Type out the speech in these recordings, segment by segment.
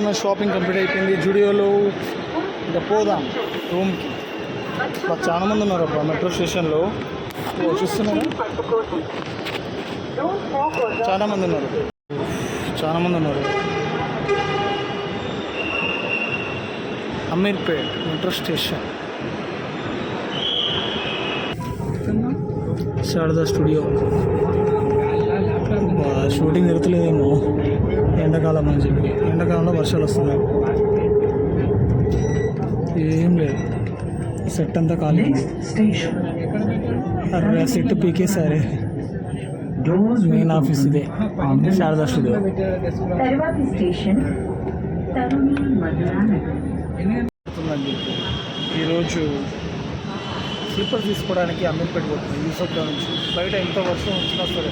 మన shopping complete అయిపోయింది. జుడియోలో ఇంకా పోదాం రూమ్కి. చాలా మంది ఉన్నారు అబ్బా మెట్రో స్టేషన్లో. చూస్తున్నారా, చాలా మంది ఉన్నారు. Ameerpet metro station, Sharada studio. Shooting జరుగుతులేదేమో, ఎండాకాలం అని చెప్పి. ఎండాకాలంలో వర్షాలు వస్తున్నాయి. ఏం లేదు, సెట్ అంతా ఖాళీ ఉంది. సెట్ పీకేసారే. మెయిన్ ఆఫీస్ ఇదే, శారదా స్టూడియో. ఈరోజు స్లిప్పర్ తీసుకోవడానికి అమీర్పేట పోతుంది. యూసఫ్గా నుంచి బయట ఎంత వర్షం వచ్చినా సరే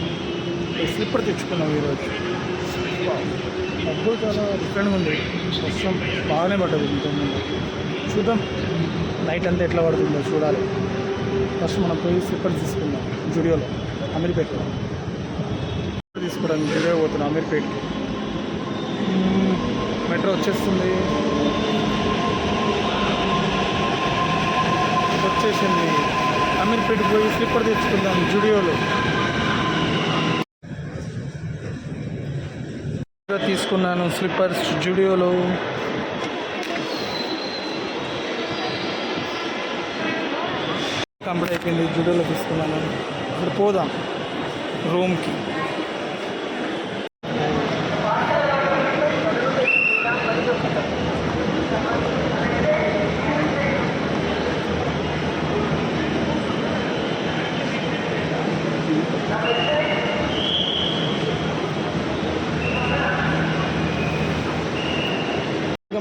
స్లిప్పర్ తెచ్చుకున్నాం ఈరోజు. డబ్బులు చాలా డిఫరెంట్గా ఉంది. వర్షం బాగానే పడ్డది ఇంతకుముందు. చూద్దాం నైట్ అంతా ఎట్లా పడుతుందో చూడాలి. ఫస్ట్ మనం పోయి స్లిప్పర్ తీసుకుందాం జుడియోలో, అమీర్పేటలో. తీసుకోవడానికి జుడియో పోతున్నాం అమీర్పేట్కి. మెట్రో వచ్చేసింది. అమీర్పేటకి పోయి స్లిప్పర్ తెచ్చుకుందాం జుడియోలో. తీసుకున్నాను స్లిప్పర్స్ జుడియోలో. కంప్లీట్ అయిపోయింది. జుడియోలో తీసుకున్నాను. ఇప్పుడు పోదాం రూమ్కి.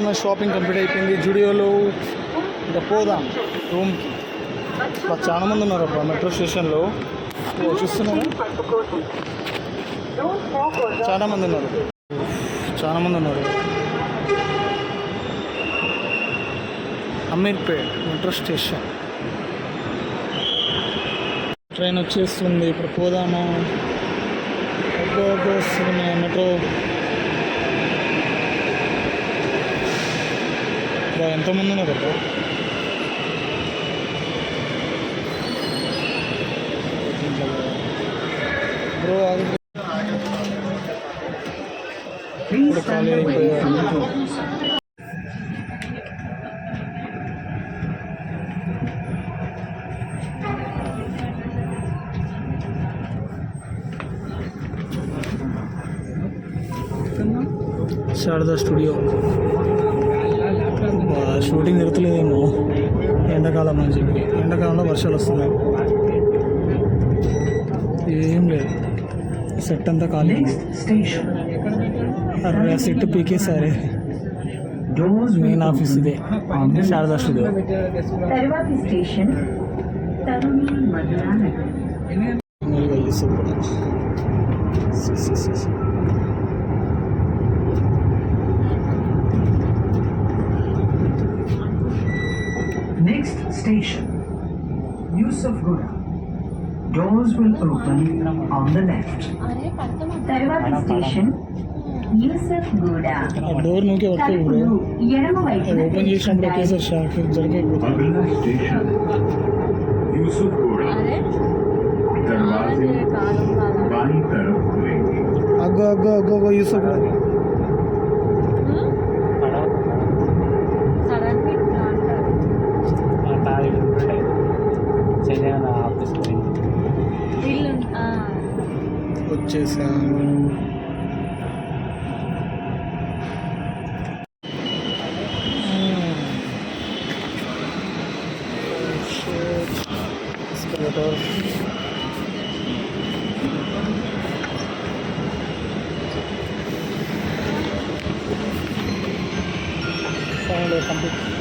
మన షాపింగ్ కంప్లీట్ అయిపోయింది. జుడియోలో ఇంకా పోదాం రూమ్కి. చాలా మంది ఉన్నారు అబ్బా మెట్రో స్టేషన్లో. చూస్తున్నారా, చాలా మంది ఉన్నారు. Ameerpet metro station. ట్రైన్ వచ్చేస్తుంది. ఇప్పుడు పోదామా? వస్తుంది మెట్రో. ఎంతమంది ఉన్నారు కదా. బ్రో ఇప్పుడు ఖాళీ అయిపోయారు. శారదా స్టూడియో. షూటింగ్ జరుగుతులేదేమో, ఎండాకాలం అని చెప్పి. ఎండాకాలంలో వర్షాలు వస్తున్నాయి. ఏం లేదు, సెట్ అంతా ఖాళీ ఉంది. సెట్ పీకేసారే. మెయిన్ ఆఫీస్ ఇదే, Sharada studio. Next station, Yusufgura. Doors will open on the left. Tarvati station, Yusufgura. Door నూకే వస్తుంది బ్రో. ఓపెన్ చేసినప్పుడు ఒకేసారి షాక్ జరిగిపోతుంది. अगला स्टेशन यूसुफगुड़ा. दरवाजे बाईं तरफ खुलेंगे. अगो यूसुफगुड़ा. వచ్చేసాము. Final complete.